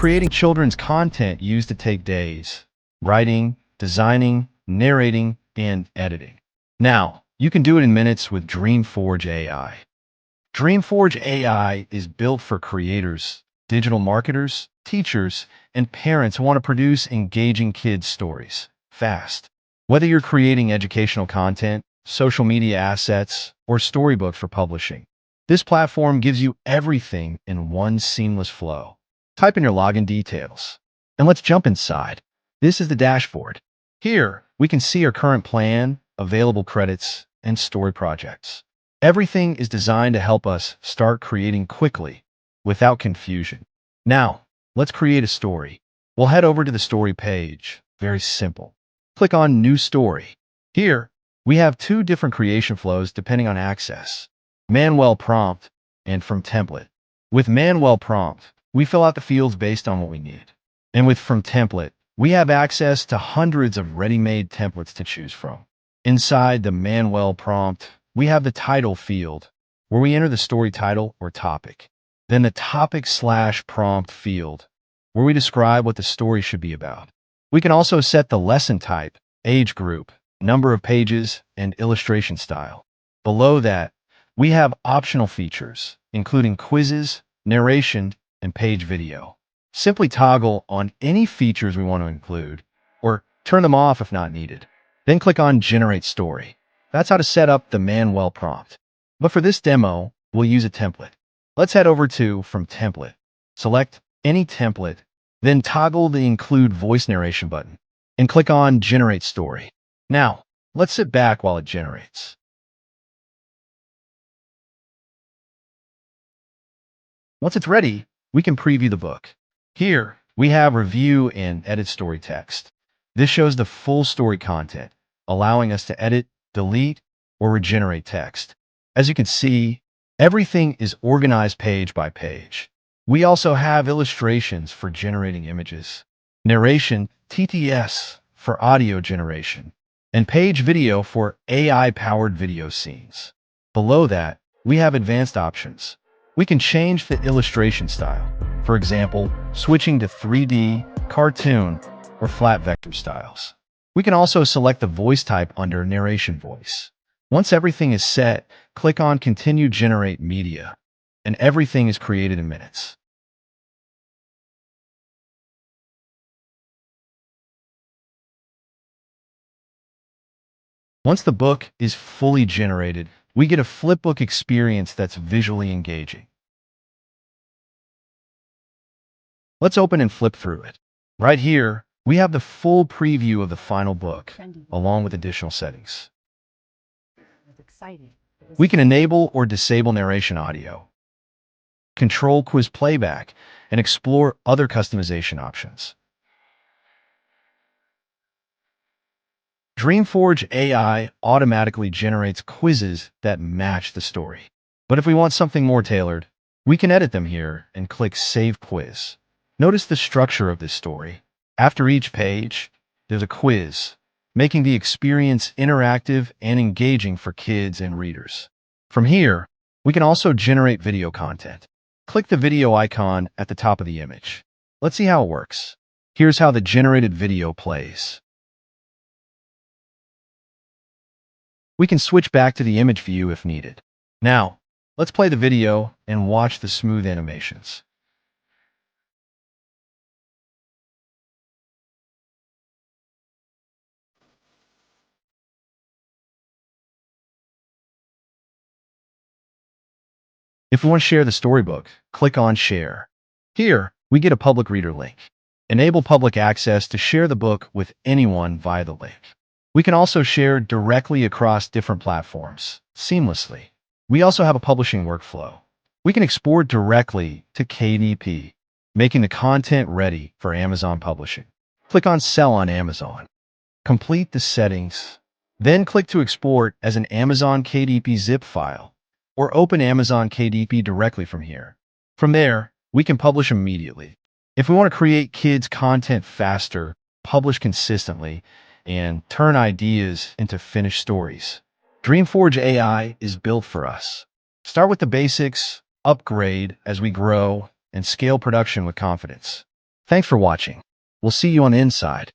creating children's content used to take days: writing, designing, narrating, and editing. Now, you can do it in minutes with DreamForge AI. DreamForge AI is built for creators, digital marketers, teachers, and parents who want to produce engaging kids' stories fast. Whether you're creating educational content, social media assets, or storybooks for publishing, this platform gives you everything in one seamless flow. Type in your login details, and let's jump inside. This is the dashboard. Here, we can see our current plan, available credits, and story projects. Everything is designed to help us start creating quickly, without confusion. Now, let's create a story. We'll head over to the story page. Very simple. Click on New Story. Here, we have two different creation flows depending on access: Manual Prompt and From Template. With Manual Prompt, we fill out the fields based on what we need. And with From Template, we have access to hundreds of ready-made templates to choose from. Inside the Manual Prompt, we have the title field, where we enter the story title or topic. Then the topic/prompt field, where we describe what the story should be about. We can also set the lesson type, age group, number of pages, and illustration style. Below that, we have optional features, including quizzes, narration, and page video. Simply toggle on any features we want to include, or turn them off if not needed. Then click on Generate Story. That's how to set up the Manual Prompt. But for this demo, we'll use a template. Let's head over to From Template. Select any template, then toggle the Include Voice Narration button, and click on Generate Story. Now, let's sit back while it generates. Once it's ready, we can preview the book. Here, we have Review and Edit Story Text. This shows the full story content, allowing us to edit, delete, or regenerate text. As you can see, everything is organized page by page. We also have illustrations for generating images, narration, TTS, for audio generation, and page video for AI-powered video scenes. Below that, we have advanced options. We can change the illustration style, for example, switching to 3D, cartoon, or flat vector styles. We can also select the voice type under Narration Voice. Once everything is set, click on Continue Generate Media, and everything is created in minutes. Once the book is fully generated, we get a flipbook experience that's visually engaging. Let's open and flip through it. Right here, we have the full preview of the final book, along with additional settings. We can enable or disable narration audio, control quiz playback, and explore other customization options. DreamForge AI automatically generates quizzes that match the story. But if we want something more tailored, we can edit them here and click Save Quiz. Notice the structure of this story. After each page, there's a quiz, making the experience interactive and engaging for kids and readers. From here, we can also generate video content. Click the video icon at the top of the image. Let's see how it works. Here's how the generated video plays. We can switch back to the image view if needed. Now, let's play the video and watch the smooth animations. If we want to share the storybook, click on Share. Here, we get a public reader link. Enable public access to share the book with anyone via the link. We can also share directly across different platforms, seamlessly. We also have a publishing workflow. We can export directly to KDP, making the content ready for Amazon publishing. Click on Sell on Amazon. Complete the settings. Then click to export as an Amazon KDP zip file, or open Amazon KDP directly from here. From there, we can publish immediately. If we want to create kids' content faster, publish consistently, and turn ideas into finished stories, DreamForge AI is built for us. Start with the basics, upgrade as we grow, and scale production with confidence. Thanks for watching. We'll see you on the inside.